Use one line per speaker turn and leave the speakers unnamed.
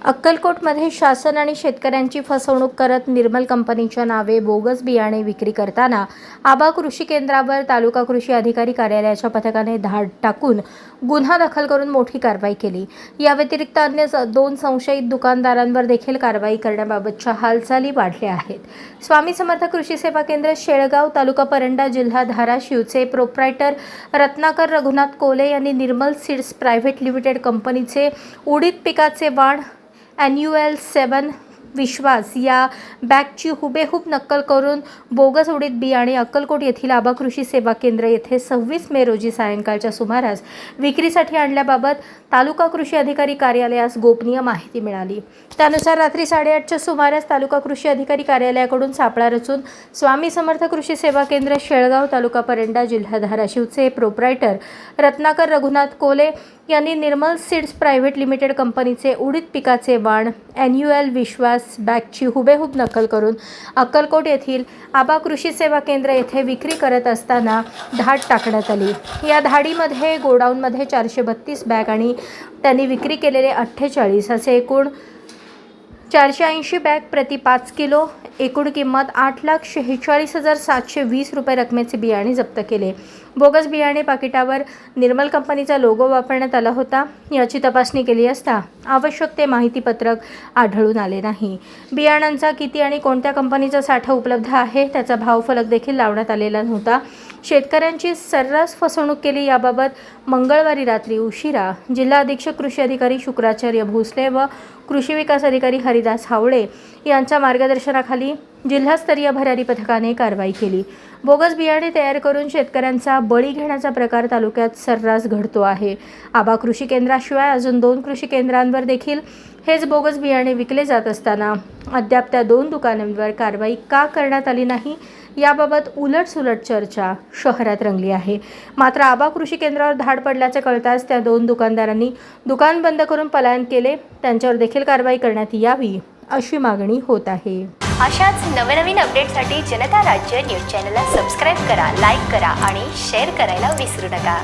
अक्कलकोटमध्ये शासन आणि शेतकऱ्यांची फसवणूक करत निर्मल कंपनीच्या नावे बोगस बियाणे विक्री करताना आबा कृषी केंद्रावर तालुका कृषी अधिकारी कार्यालयाच्या पथकाने धाड टाकून गुन्हा दाखल करून मोठी कारवाई केली। या व्यतिरिक्त अन्य 2 संशयित दुकानदारांवर देखील कारवाई करण्याबाबतच्या हालचाली वाढल्या आहेत। स्वामी समर्थ कृषी सेवा केंद्र शेळगाव, तालुका परंडा, जिल्हा धाराशिवचे प्रोप्रायटर रत्नाकर रघुनाथ कोले यांनी निर्मल सीड्स प्रायव्हेट लिमिटेड कंपनीचे उडीद पिकाचे वाण एन्युअल 7 विश्वास या बॅगची हुबेहूब नक्कल करून बोगस उडीद बियाणे अक्कलकोट येथील आबा कृषी सेवा केंद्र येथे 26 मे रोजी सायंकाळच्या सुमारास विक्रीसाठी आणल्याबाबत तालुका कृषी अधिकारी कार्यालयास गोपनीय माहिती मिळाली। त्यानुसार रात्री 8:30च्या सुमारास तालुका कृषी अधिकारी कार्यालयाकडून सापळा रचून स्वामी समर्थ कृषी सेवा केंद्र शेळगाव, तालुका परंडा, जिल्हा धाराशिवचे प्रोप्रायटर रत्नाकर रघुनाथ कोले यांनी निर्मल सीड्स प्रायव्हेट लिमिटेड कंपनीचे उडीद पिकाचे वाण एन्युअल विश्वास बॅगची हुबेहूब नक्कल करून अक्कलकोट येथील आबा कृषी सेवा केंद्र येथे विक्री करत असताना धाड टाकण्यात आली। या धाडीमध्ये गोडाऊनमध्ये 432 बॅग आणि त्यांनी विक्री केलेले 48 असे एकूण 480 बॅग प्रति 5 किलो एकूण किंमत 8,46,720 रुपये रकमेचे बियाणे जप्त केले। बोगस बियाणे पाकिटावर निर्मल कंपनीचा लोगो वापरण्यात आला होता। याची तपासणी केली असता आवश्यक ते माहितीपत्रक आढळून आले नाही। बियाणांचा किती आणि कोणत्या कंपनीचा साठा उपलब्ध आहे त्याचा भावफलक देखील लावण्यात आलेला नव्हता। शेतकऱ्यांची सर्रास फसवणूक केली याबाबत मंगळवारी रात्री उशिरा जिल्हा अधीक्षक कृषी अधिकारी शुक्राचार्य भोसले व कृषी विकास अधिकारी हरिदास हावळे यांच्या मार्गदर्शनाखाली जिल्हास्तरीय भरारी पथकाने कारवाई केली। बोगस बियाणे तयार करून शेतकऱ्यांचा बळी घेण्याचा प्रकार तालुक्यात सर्रास घडतो आहे। आबा कृषी केंद्राशिवाय अजून 2 कृषी केंद्रांवर देखील हेच बोगस बियाणे विकले जात असताना अद्याप त्या 2 दुकानांवर कारवाई का करण्यात आली नाही याबाबत उलटसुलट चर्चा शहरात रंगली आहे। मात्र आबा कृषी केंद्रावर धाड पडल्याचे कळताच त्या 2 दुकानदारांनी दुकान बंद करून पलायन केले। त्यांच्यावर देखील कारवाई करण्यात यावी अशी मागणी होत आहे।
अशाच नवनवीन अपडेटसाठी जनता राज्य न्यूज चॅनलला सबस्क्राईब करा, लाईक करा आणि शेअर करायला विसरू नका।